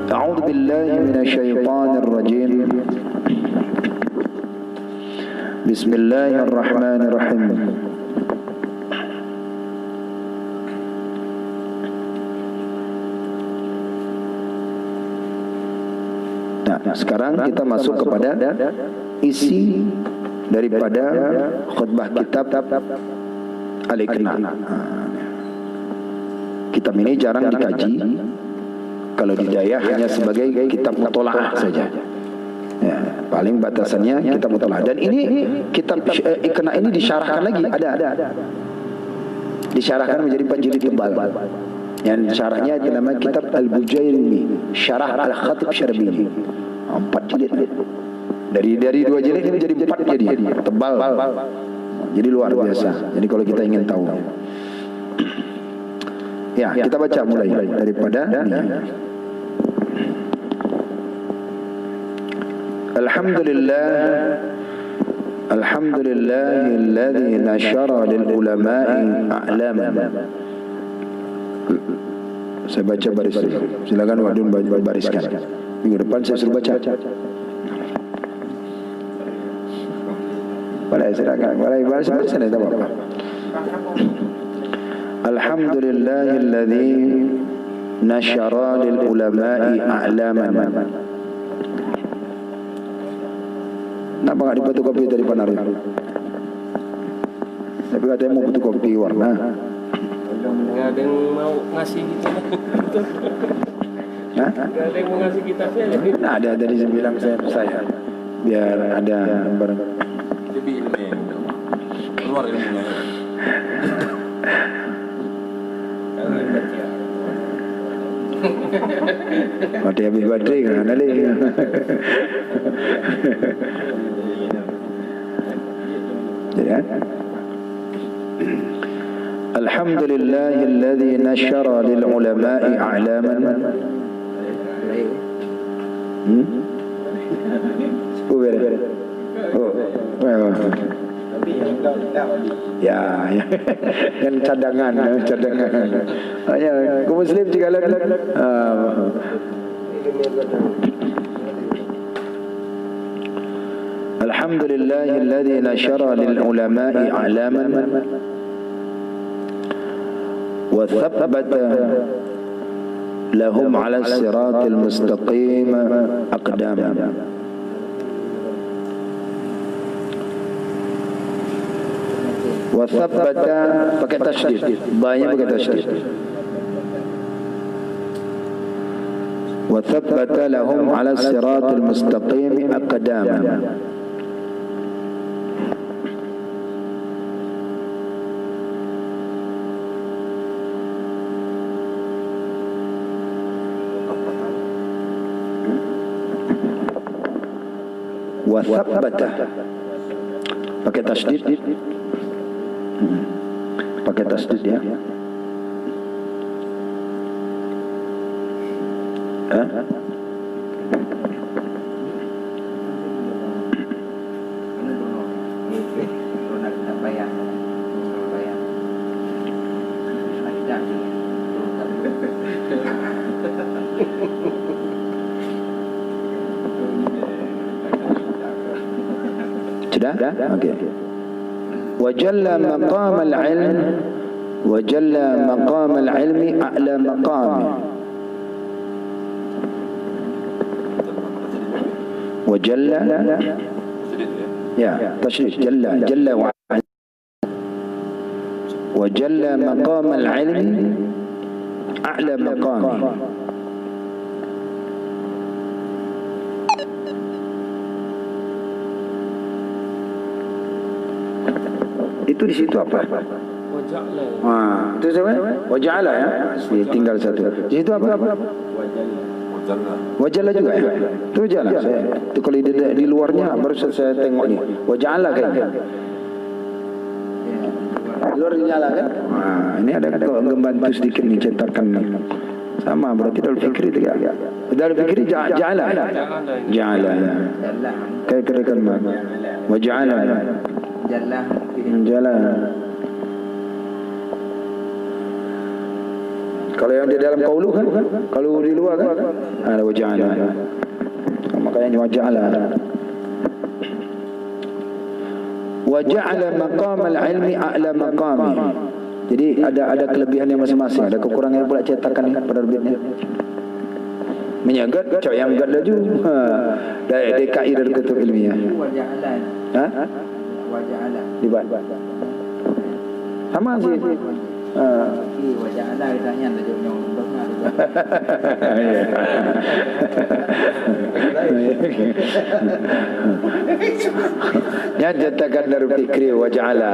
أعوذ بالله من الشيطان الرجيم. بسم الله الرحمن الرحيم. Nah, sekarang kita masuk kepada isi daripada khutbah kitab Al-Iqna. Kitab ini jarang dikaji. Kalau di Daya hanya sebagai kitab mutola'ah saja. Ya, paling batasannya kitab mutola'ah. Dan ini kitab Iqna ini disyarahkan lagi, ada. Disyarahkan menjadi 4 jilid tebal. Yang syarahnya namanya kitab Al-Bujairmi, Syarah Al-Khatib Syarbini. 4 jilid. Dari 2 jilid ini menjadi 4 jadi tebal. Jadi luar biasa. Jadi kalau kita ingin tahu. Ya, kita baca mulai daripada ini. Alhamdulillahilladzi nasyara lil ulama'i a'laman. Saya baca baris. Silakan Wadun bariskan. Minggu depan saya suruh baca. Boleh silakan. Boleh baris saya tak apa. Alhamdulillahilladzi nasyara lil ulama'i a'laman. Kenapa enggak difotokopi dari Panari? Tapi katanya mau fotokopi warna. Enggak ada yang mau ngasih gitu. Hah? Enggak ada yang mau ngasih kitabnya ya. Nah, ada dari bilang saya. Biar ada barang. Lebih ilmu. Keluar ilmunya. Mati habis baterai kan ada. Ya. Alhamdulillahilladzi nasyara lil ulama'i a'laman. Ya, yang cadangan. Ya, kaum muslim juga lagi. Alhamdulillahilladzi nasyara lil ulama'i a'laman wa thabbata lahum 'ala as-siratil mustaqim aqdaman. Wa thabbata pakai tasydid, banyak pakai tasydid. Wa thabbata lahum 'ala as-siratil mustaqim aqdaman. Wa thabbata pakai tasydid. Pakai tasdid ya. Sudah? Oke. وجل مقام العلم وجل مقام العلم أعلى مقامه وجل يا تشريف جل وعلا وجل مقام العلم أعلى مقامه. Itu di situ apa? Waja'ala. Itu siapa? Waja'ala ya. Tinggal satu. Di situ apa? Waja'ala juga ya. Itu waja'ala. Itu kalau di luarnya baru saya tengok ni. Waja'ala kayaknya. Di luar dinyala kan? Ini ada ngebantu sedikit nih cetakan nih. Sama berarti Darul Fikri itu ya. Darul Fikri ja'ala. Ja'ala. Kayak kan waja'ala. Jalan. Kalau yang di dalam qaulu kan, kalau di luar kan ada waja'ala. Makanya waja'ala. Waja'ala maqam al-ilmi a'la maqami. Jadi ada kelebihannya masing-masing, ada kekurangannya pula cetakan penerbitnya. Menyagat cak yang gad laju. Dari DKI dari kutub ilmiah. Waja'ala. Ha? Waja'ala. Libat. Sama sih. Waja'ala ditanya tak jawab nyong. Ya cetakan dari fikri waja'ala.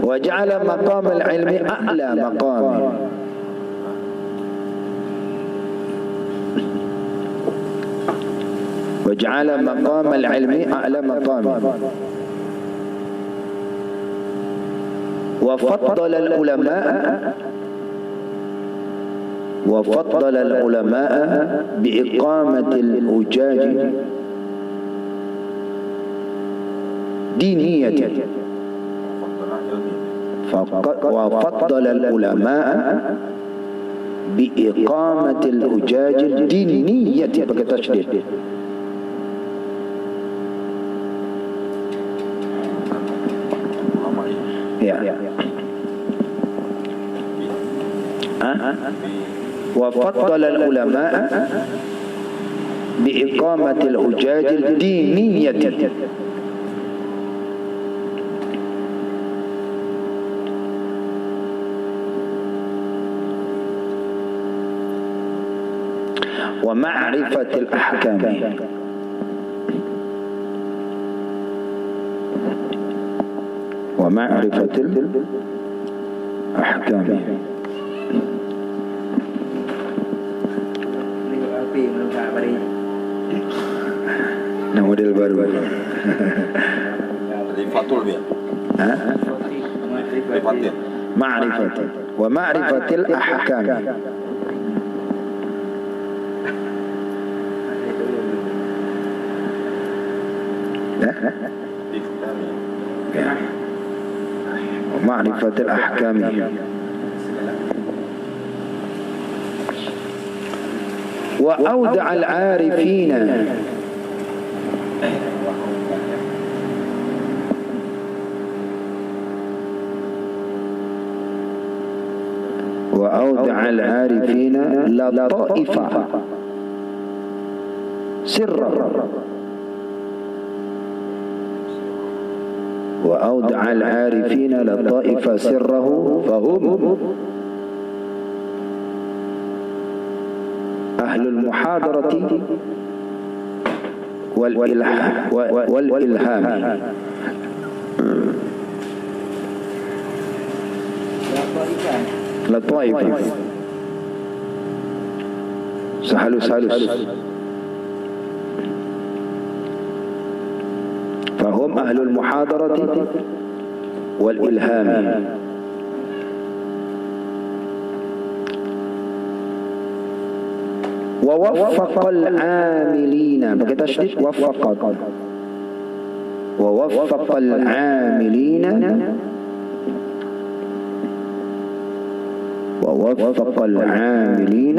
Waja'ala maqam al-ilmi a'la maqami. وجعل مقام العلم أعلى مقام وفضل العلماء بإقامة الحجاج دينية وفضل العلماء بإقامة الحجاج الدينية pakai tasydid. Ya. وفضل العلماء بإقامة الحجاج الدينية ومعرفة الأحكام ومعرفة الأحكام. Nah, model baru. Rifatul dia. Rifatil. Ma'rifat wa ma'rifatil ahkam. Ya. ومعرفة الأحكام وأودع العارفين لطائف سرا وأودع العارفين لطائف سره فهم أهل المحاضرة والإلهام. لطائف سهلس فهم أهل المحاضرة والإلهام. ووفق العاملين بقي تشديد ووفق العاملين ووفق العاملين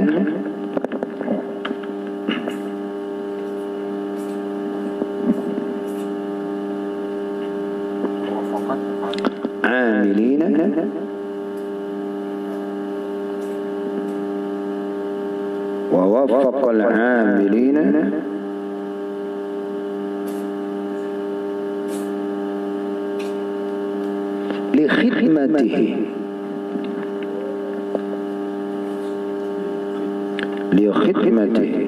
لخدمته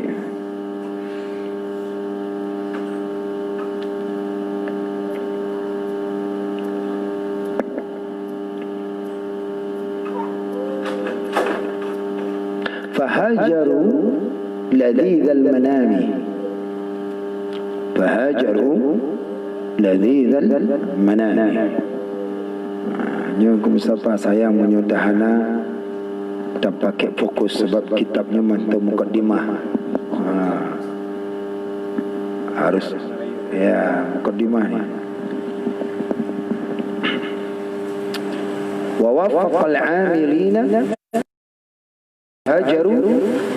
فهاجروا لذيذ المنام Nyukum siapa saya menyudahana tak pakai fokus sebab kitabnya mantap mukaddimah. Harus ya mukaddimah ni. wa wafaqal 'amilina hajaru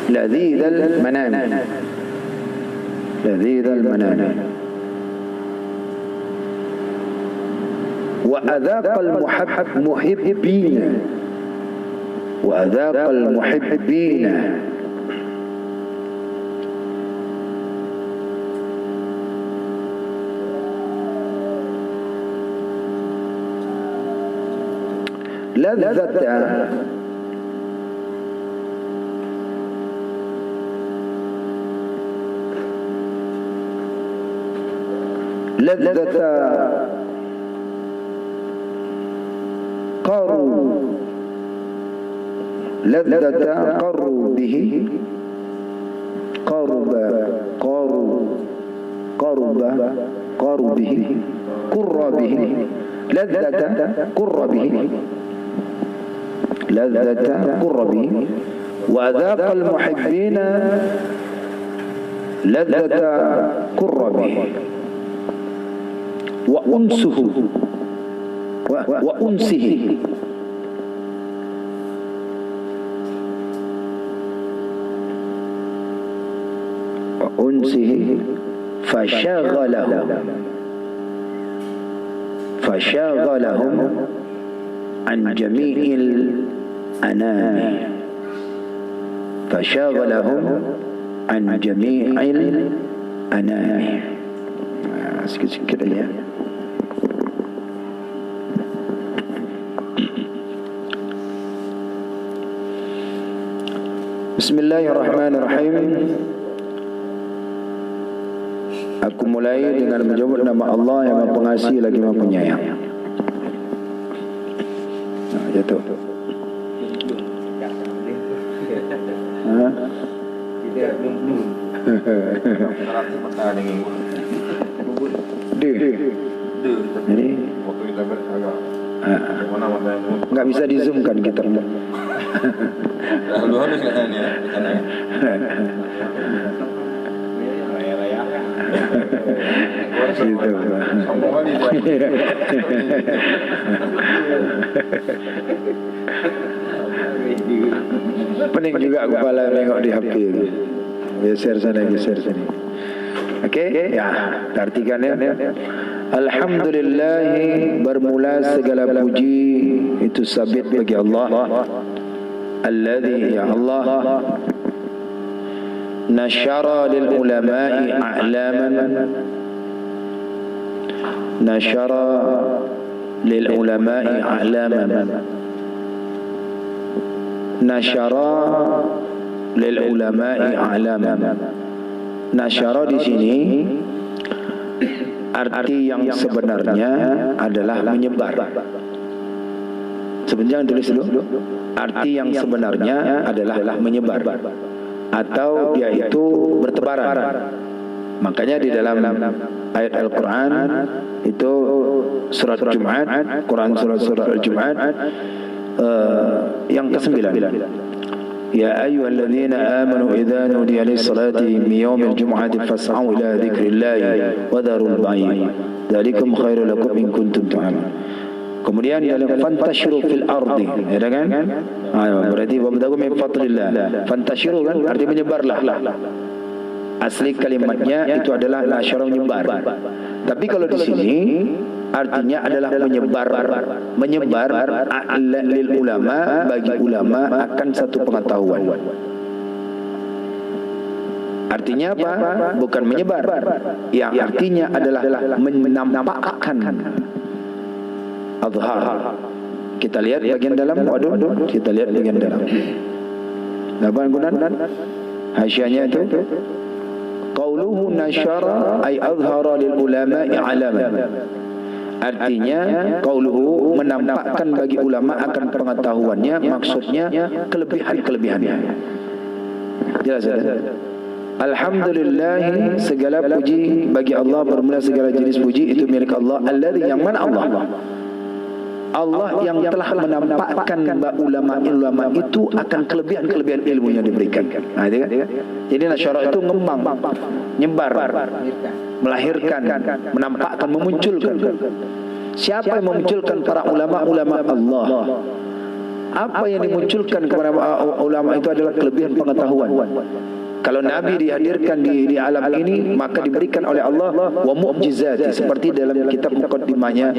ladzidal manan. Ladzidal manan. Wa adzaqal muhibbina. Wa adzaqal muhibbina. لذة لذة قروا به قرب به قر به لذة قر به لذة قر به وذاق المحبين لذة قر به وأنسه وأنسه وأنسه فشاغلهم عن جميع الأنام فشاغلهم عن جميع الأنام. Sikit-sikit aja. Bismillahirrahmanirrahim. Aku mulai dengan menyebut nama Allah yang Maha Pengasih lagi Maha Penyayang. Nah, jatuh. Tidak belum. Jadi nggak bisa di zoom kan kita. Halus kan ya. Gitu. Pening juga kepala nengok di HP itu. Geser sana, geser sini. Oke, ya, artikannya. Alhamdulillah, bermula segala puji itu sabit bagi Allah. Alladzi, ya Allah, nasyara lil ulama'i a'laman, nasyara lil ulama'i a'laman, nasyara lil ulama'i a'laman. Nasyara di sini arti yang sebenarnya adalah menyebar. Sebenarnya tulis dulu. Arti yang sebenarnya adalah menyebar atau dia itu bertebaran. Makanya di dalam ayat Al-Quran itu surat Jumat, Quran surat Al-Jumat yang ke-9. Ya ayyuhalladzina amanu idza nudiya lis-salati min yaumil jum'ati fas'au ila dzikrillahi wa dharul bai'a dzalikum khairul lakum in kuntum ta'lamun. Kemudian dalam fantashiru fil ardi, ya kan? Berarti wabdagu min fadlillah. Fantashiru kan arti menyebarlah. Asli kalimatnya itu adalah nasyara menyebar. Tapi kalau di sini artinya adalah menyebar lil ulama, bagi ulama akan satu pengetahuan. Artinya apa? Bukan menyebar. Yang artinya adalah menampakkan. Adhar. Kita lihat bagian dalam. Waduh, kita lihat bagian dalam. Apa gunaan? Hasyiahnya itu. Qauluhu nasyara ay adhara lil ulama'i alaman. Artinya qauluhu menampakkan bagi ulama akan pengetahuannya, maksudnya kelebihan-kelebihannya. Jelas ya? Alhamdulillah, segala puji bagi Allah, bermula segala jenis puji itu milik Allah. Alladzi, yang mana Allah yang telah menampakkan ulama itu akan kelebihan-kelebihan ilmunya diberikan. Nah, itu kan? Jadi nasyara itu ngembang, nyebar, melahirkan, menampakkan, memunculkan. Siapa yang memunculkan para ulama-ulama Allah? Apa yang dimunculkan kepada ulama itu adalah kelebihan pengetahuan. Kalau Nabi dihadirkan di alam ini, maka diberikan oleh Allah wa mu'jizat, seperti dalam kitab muqaddimahnya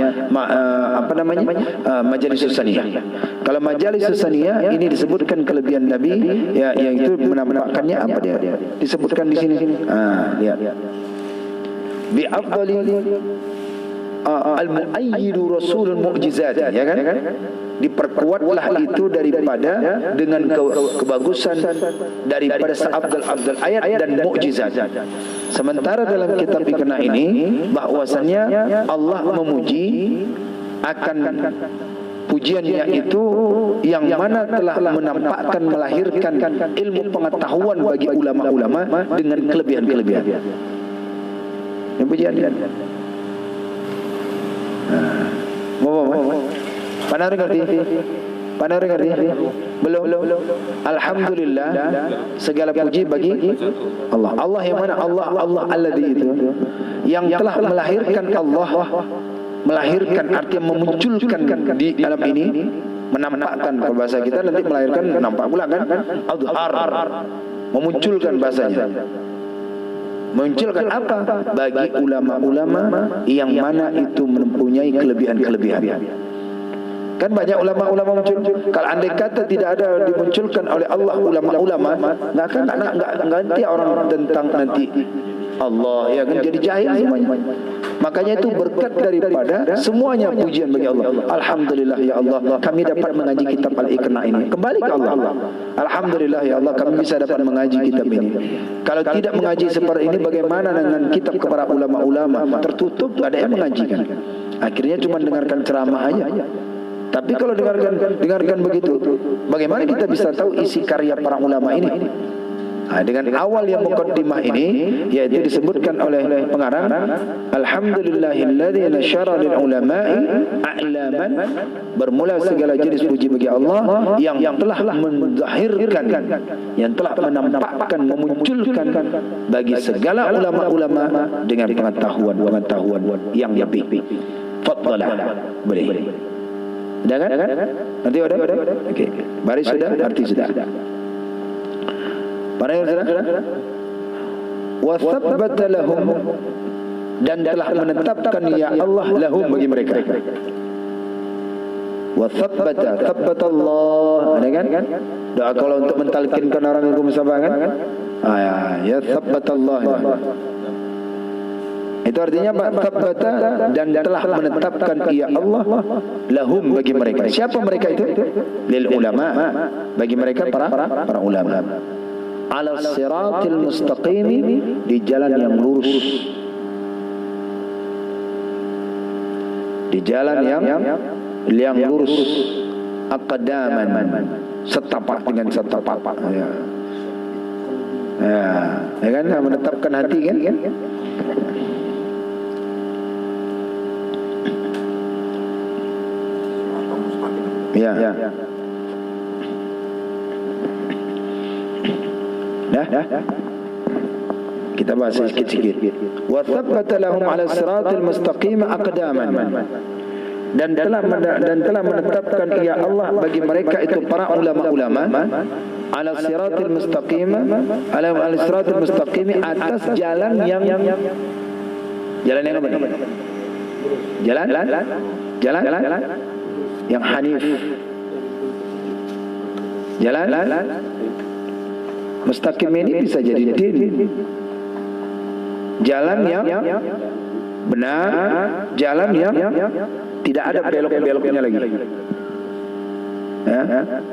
Majalis Saniyah. Kalau Majalis Saniyah ini disebutkan kelebihan Nabi, ya, yaitu menampakkannya apa dia? Disebutkan di sini. Lihat. Bi afdali al-mu'ayyidu rasulul mu'jizat, ya kan? Diperkuatlah itu daripada dengan kebagusan daripada seabdal ayat dan mukjizat. Sementara dalam kitab Iqna ini bahwasannya Allah memuji akan pujiannya itu yang mana telah menampakkan, melahirkan ilmu pengetahuan bagi ulama-ulama dengan kelebihan-kelebihan. Ini pujian dia. Pandang ngerti? Pandang ngerti? Belum? Alhamdulillah, segala puji bagi Allah. Allah yang mana? Allah alladzi itu yang telah melahirkan Allah, melahirkan artinya memunculkan di alam ini, menampakkan bahasa kita nanti melahirkan nampak pula kan? Adhar, memunculkan bahasanya. Munculkan apa? Bagi ulama-ulama yang mana itu mempunyai kelebihan-kelebihan. Kan banyak ulama-ulama muncul. Kalau andai kata tidak ada dimunculkan oleh Allah ulama-ulama, nggak ngerti orang tentang nanti Allah, ya kan, jadi jahil semuanya. Makanya itu berkat daripada semuanya pujian bagi Allah. Alhamdulillah ya Allah, kami dapat mengaji kitab Al-Iqna ini. Kembali ke Allah. Alhamdulillah ya Allah, kami bisa dapat mengaji kitab ini. Kalau tidak mengaji seperti ini, bagaimana dengan kitab kepada ulama-ulama? Tertutup, tidak ada yang mengajikan. Akhirnya cuma dengarkan ceramah aja. Tapi kalau dengarkan begitu, bagaimana kita bisa tahu isi karya para ulama ini? Dengan awal yang muqaddimah ini, yaitu disebutkan oleh pengarang, Alhamdulillahilladzi nasyara lil ulama'i a'laman, bermula segala jenis puji bagi Allah yang telah menzahirkan, yang telah menampakkan, memunculkan bagi segala ulama-ulama dengan pengetahuan yang lebih. Faddalah, boleh. Sudah kan? Nanti ada? Okey. Baris sudah, arti sudah. Para yang sudah? Wa tsabbata lahum, dan telah menetapkan ya Allah lahum bagi mereka. Wa tsabbata Allah, ada kan? Doa kalau untuk mentalkinkan orang yang musabah kan? Ya tsabbata Allah. Itu artinya tsabbata, dan telah menetapkan ya Allah lahum bagi mereka. Siapa mereka itu? Lil ulama, bagi mereka para ulama. Ala siratil mustaqim, di jalan yang lurus. Di jalan yang lurus. Aqdaman, setapak dengan setapak. Ya kan, menetapkan hati kan? Ya. Dah. Kita bahas sikit-sikit. Wa tsabbata lahum 'ala siratil mustaqim aqdaman, dan telah menetapkan ya Allah bagi mereka itu para ulama-ulama 'ala siratil mustaqim, 'ala siratil mustaqim, atas jalan yang apa? Jalan yang hanif. Jalan mustaqim ini bisa jadi din. Jalan yang benar, jalan yang tidak ada belok-beloknya lagi.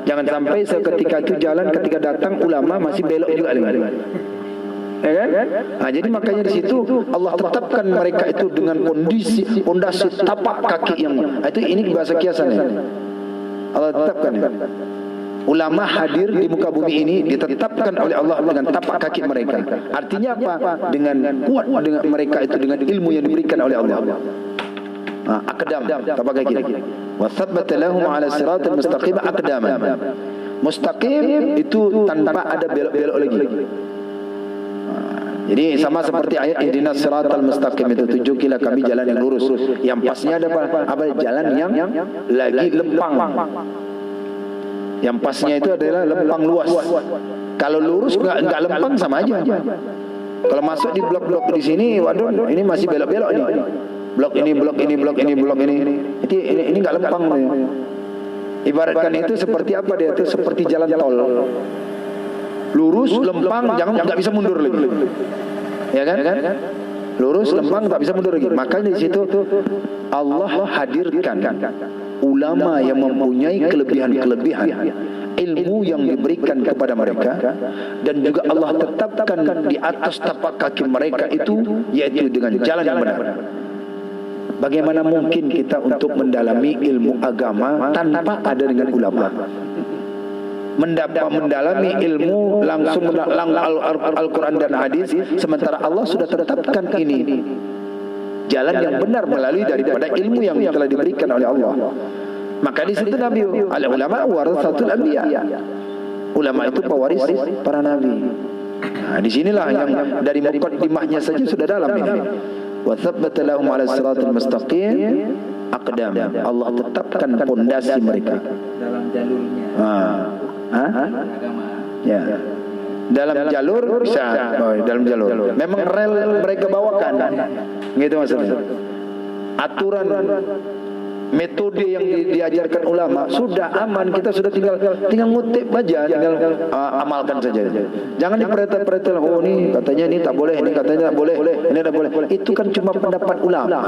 Jangan sampai seketika itu jalan, ketika datang ulama masih belok juga lagi. Ya kan? Jadi makanya di situ Allah tetapkan mereka itu dengan pondasi tapak kaki yang itu, ini bahasa kiasannya. Allah tetapkan ya. Ulama hadir di muka bumi ini ditetapkan oleh Allah dengan tapak kaki mereka. Artinya apa? Dengan kuat dengan mereka itu, dengan ilmu yang diberikan oleh Allah. Aqdam, tapak kaki. Wa tsabbata lahum 'ala siratal mustaqim aqdaman. Mustaqim itu tanpa ada belok-belok lagi. Jadi sama seperti ayat ihdinas siratal mustaqim itu, tunjukilah kami jalan yang lurus. Yang pasnya ada apa? Jalan yang lagi lempang. Yang pasnya itu adalah lempang luas. Kalau lurus enggak lempang sama aja. Kalau masuk di blok-blok di sini, waduh, ini masih belok-belok ini. Blok ini, blok ini, blok ini, blok ini. Ini enggak lempang. Ibaratkan itu seperti apa dia? Itu seperti jalan tol. Lurus, lempang, jangan enggak bisa mundur lagi. Ya kan? Lurus, lempang, tak bisa mundur lagi. Makanya di situ Allah hadirkan ulama yang mempunyai kelebihan-kelebihan, ilmu yang diberikan kepada mereka, dan juga Allah tetapkan di atas tapak kaki mereka itu, yaitu dengan jalan yang benar. Bagaimana mungkin kita untuk mendalami ilmu agama tanpa ada dengan ulama? Mendalami ilmu langsung Al-Quran dan hadis, sementara Allah sudah tetapkan ini jalan yang benar melalui daripada ilmu yang telah diberikan oleh Allah. Maka di situ Nabi, al-ulama waratsatul anbiya. Ulama itu pewaris para nabi. Nah, di sinilah yang dari muqaddimahnya saja sudah dalam ini. Wa tsabbata lahum 'ala siratal mustaqim aqdam. Allah tetapkan pondasi mereka dalam jalurnya. Agama. Ya. Dalam jalur bisa, dalam jalur. Memang rel mereka bawakan. Gitu maksudnya. Aturan metode yang diajarkan ulama sudah aman, kita sudah tinggal ngutip aja, tinggal amalkan saja. Jangan dipereta-pereta, oh ini katanya ini tak boleh, ini katanya tak boleh, ini tak boleh. Itu kan cuma pendapat ulama.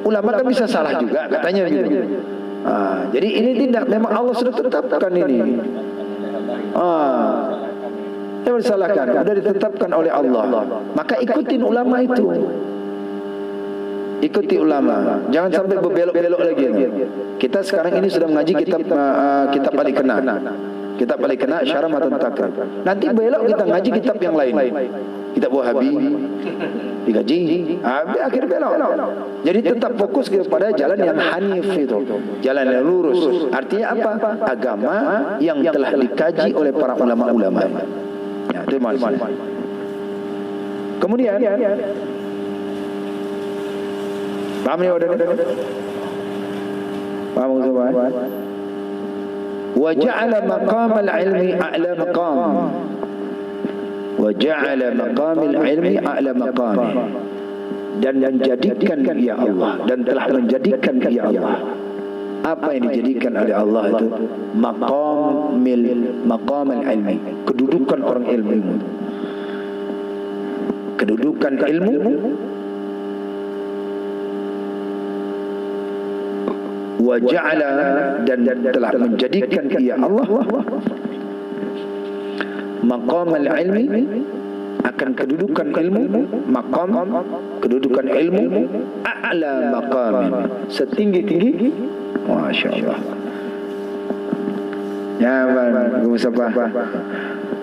Ulama kan bisa salah juga katanya gitu. Jadi ini tidak, memang Allah sudah tetapkan ini. Yang disalahkan sudah ditetapkan oleh Allah. Maka ikutin ulama itu. Ikuti ulama. Jangan sampai berbelok-belok lagi. Kita sekarang ini sudah mengaji kitab Al-Iqna. Kitab Al-Iqna Syarah Matan Takrib. Nanti belok kita ngaji kitab yang lain. Kitab Wahabi dikaji, akhir belok. Jadi tetap fokus kepada jalan yang hanif itu, jalan yang lurus. Artinya apa? Agama yang telah dikaji oleh para ulama-ulama. Ya, itu maksudnya. Kemudian, paham ni udah? Paham semua? Wa ja'ala maqamal ilmi a'la maqam. Wa ja'ala maqamil ilmi a'la maqam. Dan menjadikan ya Allah, dan telah menjadikan ya Allah. Apa yang dijadikan oleh Allah itu? Maqamil ilmi, kedudukan orang ilmu. Kedudukan ilmu wa ja'ala, dan telah menjadikan ya Allah maqamal ilmi, akan kedudukan ilmu, maqam kedudukan ilmu, a'la maqamin, setinggi-tinggi. Masya-Allah. Ya, Bang Mustafa.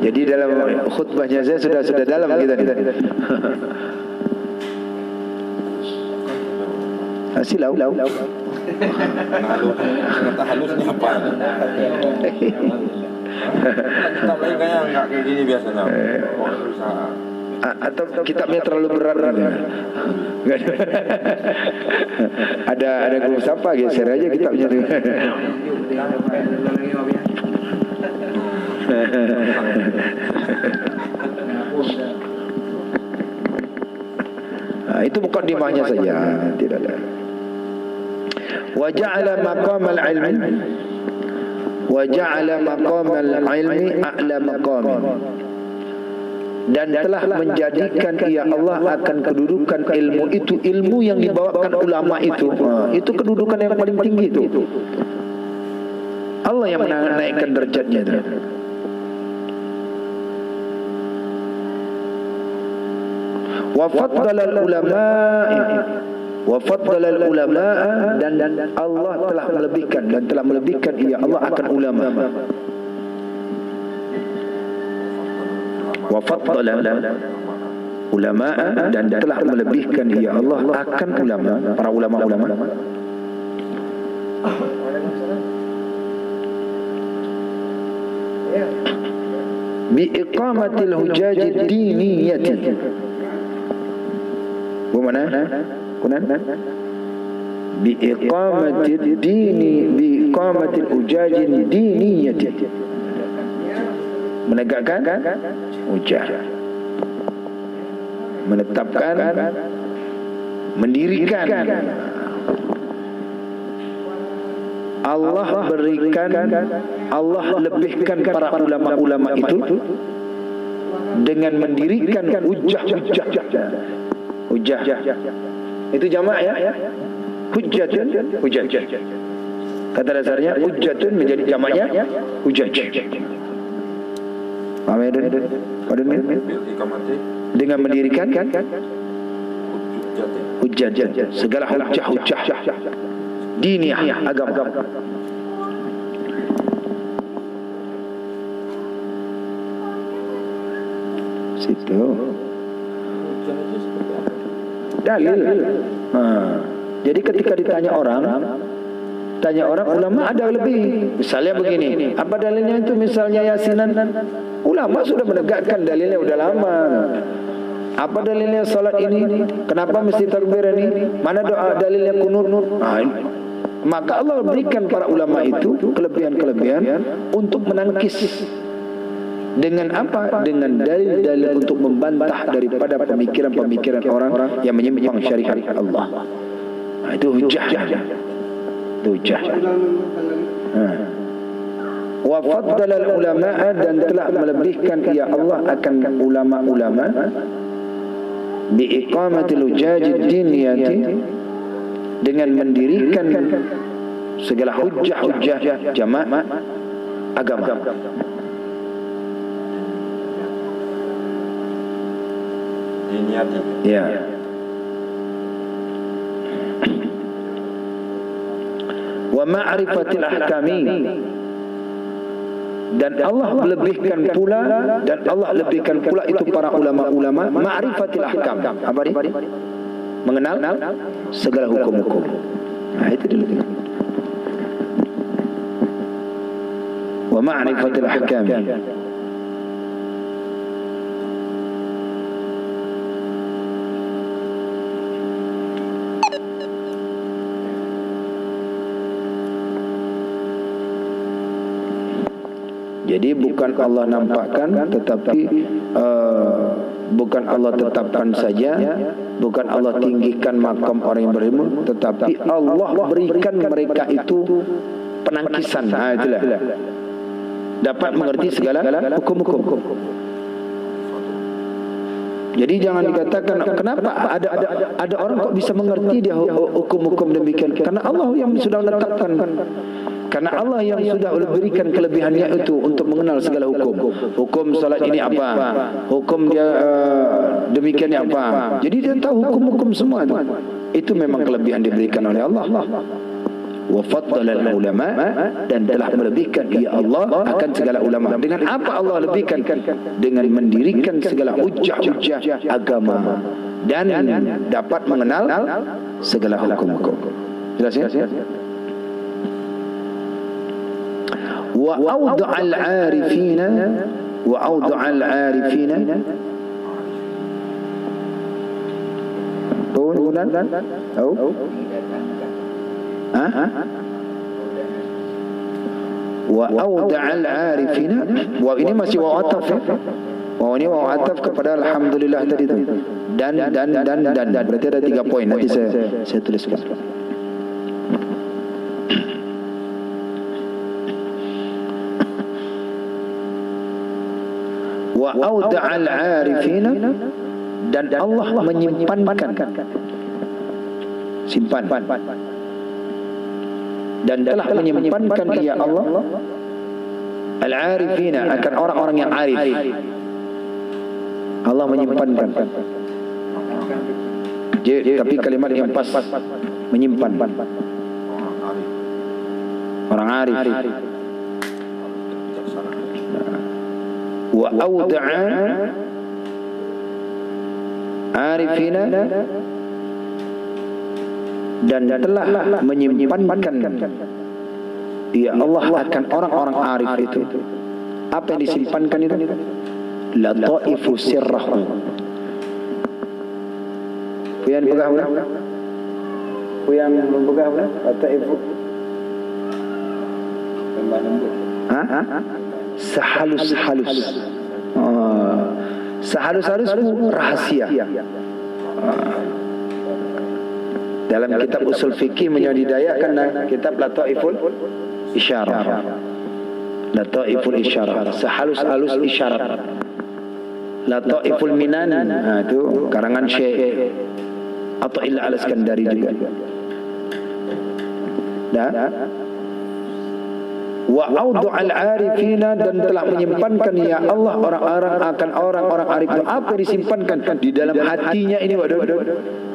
Jadi dalam khutbahnya saya sudah dalam kita ni. Silau. Kata halusnya apa? Kitab lain kayaknya enggak kayak gini biasanya. Atau kitabnya terlalu berat. Ada guru siapa geser aja kitabnya tu. Itu mukaddimahnya saja, tidak ada. Wa ja'ala maqamal ilmi wa ja'ala maqamal ilmi a'la maqamin, dan telah menjadikan ya Allah akan kedudukan ilmu itu, ilmu yang dibawakan ulama itu kedudukan yang paling tinggi itu. Allah yang menaikkan derajatnya itu. Wa faddala ulama, dan Allah telah melebihkan ya Allah akan ulama. Wa faddala ulama, dan telah melebihkan ya Allah akan ulama, para ulama-ulama. bi iqamatil hujajid diniyati. Bagaimana? Kunan? Bi iqamatil hujajid diniyati. Menegakkan hujah, menetapkan, mendirikan. Allah berikan, Allah lebihkan para ulama-ulama itu dengan mendirikan hujah. Itu jamak ya, hujjatun. Kata dasarnya hujjatun menjadi jamaknya hujjah. Paham ya, dengan mendirikan hujjah, segala hujjah diniyah, agama. Situ dalil. Jadi ketika ditanya orang ulama ada lebih. Misalnya begini, apa dalilnya itu? Misalnya yasinan, ulama sudah menegakkan dalilnya udah lama. Apa dalilnya salat ini? Kenapa mesti takbir ini? Mana doa dalilnya kunut? Maka Allah berikan para ulama itu kelebihan-kelebihan untuk menangkis. Dengan apa? Dengan dalil-dalil untuk membantah daripada pemikiran-pemikiran orang yang menyimpang syariat Allah. Itu hujah. Wa faddala al-ulama'a, dan telah melebihkan ya Allah akan ulama-ulama bi iqamatil hujajid diniyati, dengan mendirikan segala hujjah jamaah agama. Ya. Wa ma'rifatil ahkami, dan Allah lebihkan pula itu para ulama-ulama ma'rifatil ahkam. Apa dia? Mengenal segala hukum-hukum. Itu dulu. Wa ma'rifatil ahkam. Jadi bukan Allah nampakkan, tetapi bukan Allah tetapkan saja, bukan Allah tinggikan makam orang yang berilmu, tetapi Allah berikan mereka itu penangkisan. Itulah dapat mengerti segala hukum-hukum. Jadi jangan dikatakan kenapa ada orang kok bisa mengerti dia hukum-hukum demikian, karena Allah yang sudah menetapkan. Karena Allah yang sudah berikan kelebihannya itu untuk mengenal segala hukum. Hukum salat ini apa? Hukum dia demikiannya apa? Jadi dia tahu hukum-hukum semua itu. Itu memang kelebihan diberikan oleh Allah. Wa faddala al-ulama, dan telah melebihkan ya Allah akan segala ulama. Dengan apa Allah lebihkan? Dengan mendirikan segala hujjah agama dan dapat mengenal segala hukum-hukum. Jelas ya? Wa awda'al 'arifina bukan? Wa awda'al 'arifina, wa ini masih wa ataf ya. Wa ini wa ataf kepada alhamdulillah tadi itu. Dan berarti ada 3 poin, nanti saya tuliskan. Wa awda'al 'arifina, dan Allah menyimpankan, simpan, dan telah menyimpankan ya Allah al-'arifina akan orang-orang yang arif. Allah menyimpankan. Tapi kalimat yang pas, menyimpan, orang arif. Wa awda'a arifina, dan telah menyimpankan ya Allah akan orang-orang arif itu Apa yang disimpankan itu? Lataifu sirrahu. Puyan begah ulah. Puyan begah ulah. Lataifu. Tambah lembut. Sehalus-halus. Sehalus-halus rahasia. Dalam kitab usul fikih menyediakan kitab Lataiful Isyarah. Lataiful Isyarah, sehalus-halus isyarat. Lataiful Minan, itu karangan Syekh Athaillah Al-Iskandari juga. Wa audu'al arifina, dan telah menyimpankan ya Allah orang-orang arif itu. Apa yang disimpankan di dalam hatinya ini?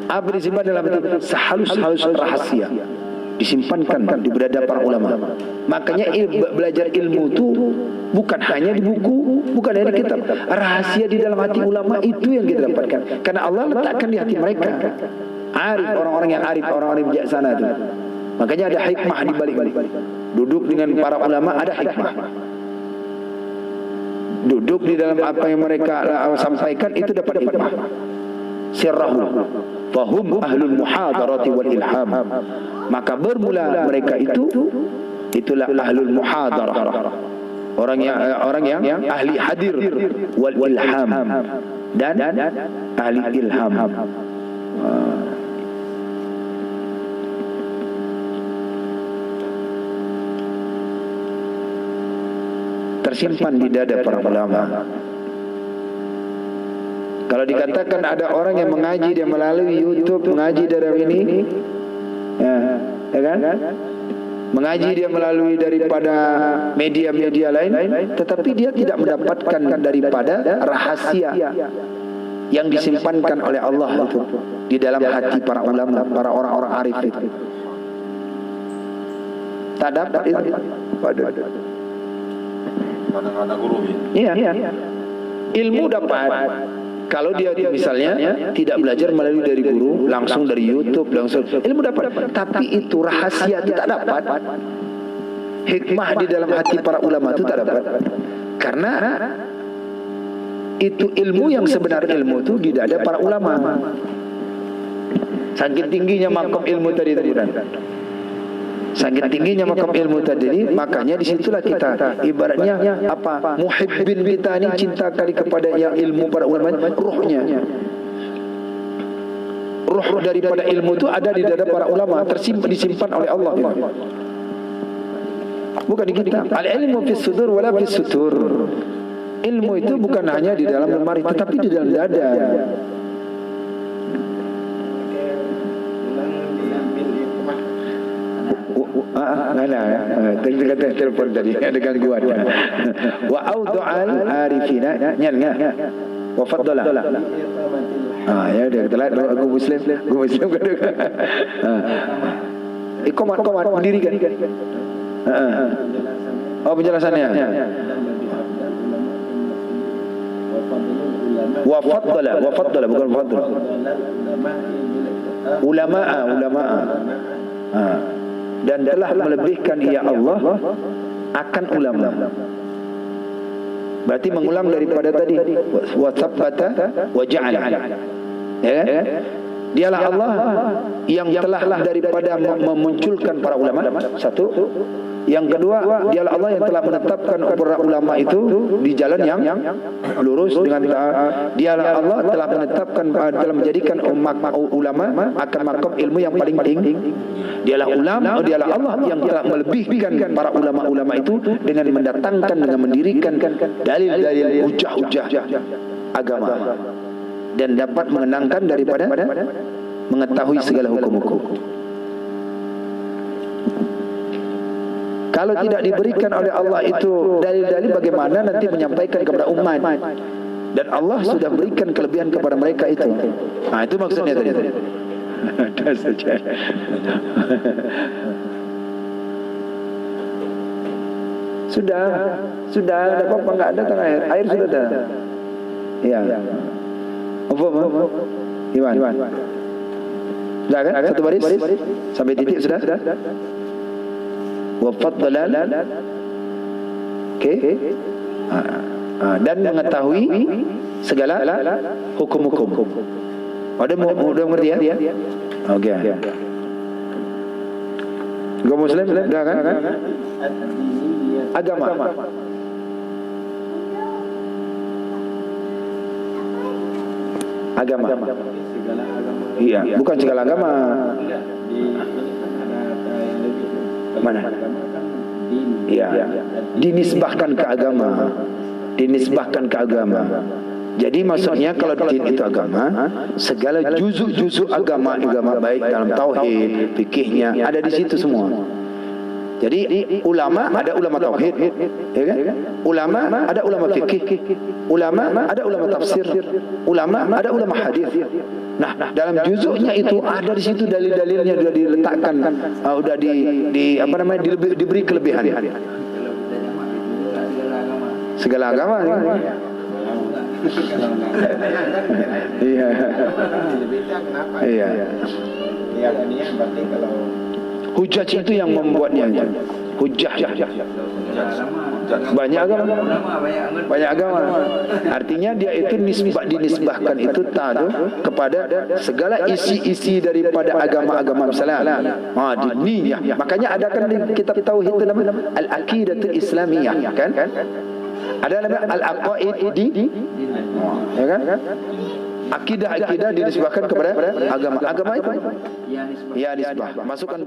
Apa disimpan dalam hati? Sehalus-halus rahasia disimpankan di beradab para ulama. Makanya belajar ilmu itu bukan hanya di buku, bukan hanya di kitab. Rahasia di dalam hati ulama itu yang kita dapatkan, karena Allah letakkan di hati mereka. Arif, orang-orang yang arif, orang-orang yang bijaksana itu. Makanya ada hikmah di balik. Duduk dengan para ulama ada hikmah. Duduk di dalam apa yang mereka sampaikan itu dapat hikmah. Sirrahu fahum ahlul muhadarati wal ilham. Maka bermula mereka itulah ahlul muhadarah, orang yang ahli hadir, wal ilham, dan ahli ilham. Tersimpan di dada para ulama. Kalau dikatakan ada orang yang mengaji dia melalui YouTube, mengaji dari ini, ya kan? Mengaji dia melalui daripada media-media lain, tetapi dia tidak mendapatkan daripada rahasia yang disimpankan oleh Allah itu di dalam hati para ulama, para orang-orang arif itu. Tak dapat itu. Kadang-kadang guru Iya. Ilmu dapat kalau dia misalnya tidak belajar melalui dari guru, langsung dari YouTube, langsung ilmu dapat. Tapi itu rahasia tidak dapat. Hikmah di dalam hati para ulama itu tak dapat. Karena itu ilmu yang sebenar ilmu itu di dada para ulama. Saking tingginya makom ilmu tadi. Saking tingginya makam ilmu tadi, makanya disitulah kita ibaratnya apa, muhibbin kita ini cinta kali kepada yang ilmu para ulama, ruhnya. Ruh daripada ilmu itu ada di dada para ulama, disimpan oleh Allah. Bukan di kita. Al-ilmu fis sudur wala fis sutur. Ilmu itu bukan hanya di dalam lemari, tetapi di dalam dada. Kata telefon tadi ada gangguan. Wa audu'al arifina nyalnya wa faddala. Ya dia telah aku muslim kan. Komat mendirikan. Oh penjelasannya. Wa faddala bukan faddala. Ulama. Dan telah melebihkan ya Allah akan ulama. Berarti mengulang daripada tadi wa tsabbata wa ja'ala. Ya. Dialah Allah yang telah daripada memunculkan para ulama. Satu. Yang kedua, dialah Allah yang telah menetapkan para ulama itu di jalan yang lurus dengan dialah Allah telah menetapkan, telah menjadikan ulama akan makom ilmu yang paling tinggi. Dialah Allah yang telah melebihkan para ulama-ulama itu dengan mendatangkan, dengan mendirikan dalil-dalil hujah-hujah agama dan dapat mengenangkan daripada mengetahui segala hukum-hukum. Kalau tidak diberikan oleh Allah itu dalil-dalil, bagaimana nanti menyampaikan kepada umat? Dan Allah sudah berikan kelebihan kepada mereka itu. Nah, itu maksudnya tadi. Sudah ada apa enggak ada tengah air? Air sudah ada. Iya. Apa? Iwan. Sudah kan? Satu baris sampai titik sudah? Wa faddala. Okey. Dan mengetahui segala hukum-hukum. Udah mengerti ya? Okey. Kau Muslim dah kan? Agama. Agama. Iya, bukan segala agama. Mana? Iya, dinisbahkan ke agama. Dinisbahkan ke agama. Jadi maksudnya kalau din itu agama, segala juzuk-juzuk agama baik dalam tauhid, fikihnya ada di situ semua. Jadi ulama ada ulama tauhid, ya kan? Ulama ada ulama fikih, ulama ada ulama tafsir, ulama ada ulama hadis. Nah, dalam juzuknya itu ada di situ dalil-dalilnya sudah diletakkan, sudah apa namanya diberi kelebihan. Segala agama. Iya. Iya. Berarti kalau hujah itu yang membuatnya. Hujah. Banyak agama. Banyak agama. Artinya dia itu dinisbahkan itu kepada segala isi-isi daripada agama-agama misalnya. Diniyah. Makanya ada kan di kitab tauhid itu namanya Al-Aqidatul Islamiyah, kan? Ada nama Al-Aqaid ya kan? Akidah dinisbahkan kepada agama. Agama itu ya nisbah. Masukkan